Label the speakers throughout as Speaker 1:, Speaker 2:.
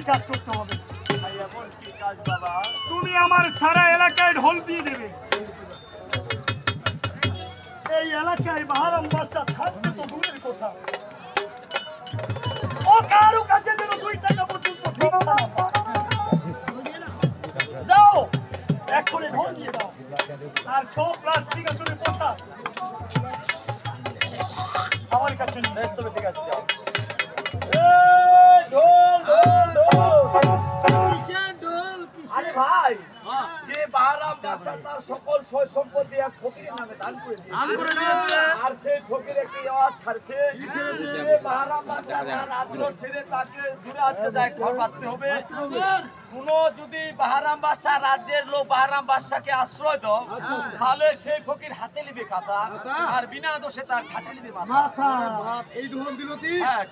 Speaker 1: কাজ করতে হবে।
Speaker 2: এমন কি কাজ বাবা?
Speaker 1: তুমি আমার সারা এলাকায় ঢোল দিয়ে দেবে। এই এলাকায় বাহারাম বাদশা থাকতে তো দূরের কথা, ও কারো কাছে যেন 2 টাকা পর্যন্ত ভিক্ষা না পায়। যাও এক্ষুনি ঢোল দিয়ে দাও আর সব রাষ্ট্রীয় আসলে কথা আমার কাছে নিয়ে।
Speaker 2: বেশ, তবে ঠিক আছে, যাও। আরে ভাই, যে বাহারাম বাদশা তার সকল সয় সম্পত্তি এক ফকিরের নামে দান করে দিয়েছে, আর সেই ফকির একটি আওয়াজ ছাড়ছে যে বাহারাম বাদশা তার রাজ্য ছেড়ে তাকে দূরে আসতে দেয়, ঘর বাঁধতে হবে। কোন যদি বাহারাম বাদশা রাজ্যের লোক বাহারাম বাদশাকে আশ্রয় দাও, তাহলে সেই ফকির হাতে নিবে কাঁথা আর বিনা দোষে তার ছাটে নিবে মাথা।
Speaker 3: এই ঢোল দিল কি?
Speaker 2: হ্যাঁ।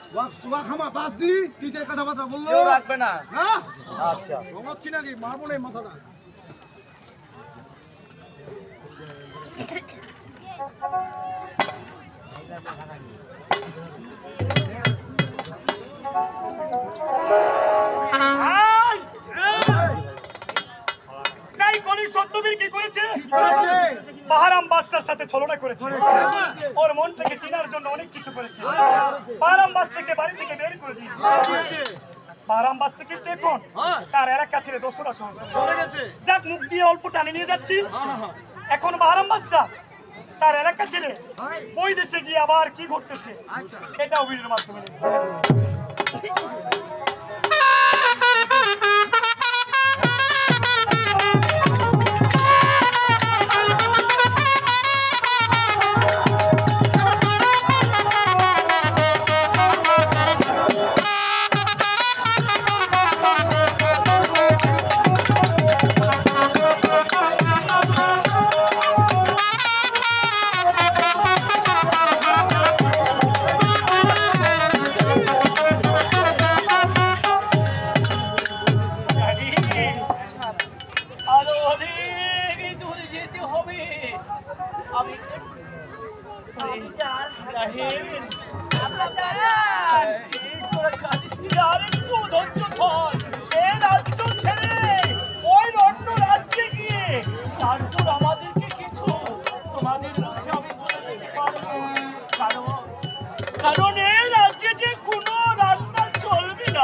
Speaker 3: তোমার খামা বাস দি কিসের কথাবার্তা বললো?
Speaker 2: কেউ রাখবে না।
Speaker 3: হ্যাঁ?
Speaker 2: আচ্ছা,
Speaker 3: রঙাচ্ছি নাকি? মারবো না এই মাথাটা।
Speaker 1: কি করেছে? বাহারাম বাদশার সাথে ছলনা করেছে, ওর মন থেকে চেনার জন্য অনেক কিছু করেছে। বাহারাম বাদশাকে বাড়ি থেকে বের করে দিয়েছে। বাহারাম বাদশা কিন্তু এখন তার এলাকা ছেড়ে দোসরা চলে গেছে। যাক, মুখ দিয়ে অল্প টানে নিয়ে যাচ্ছি। এখন বাহারাম বাদশা তার এলাকা ছেড়ে ওই দেশে গিয়ে আবার কি ঘটতেছে এটাও ভিডিওর মাধ্যমে দেখব। কারণ এই রাজ্যে যে কোনো রান্না চলবে না।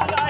Speaker 3: মাথা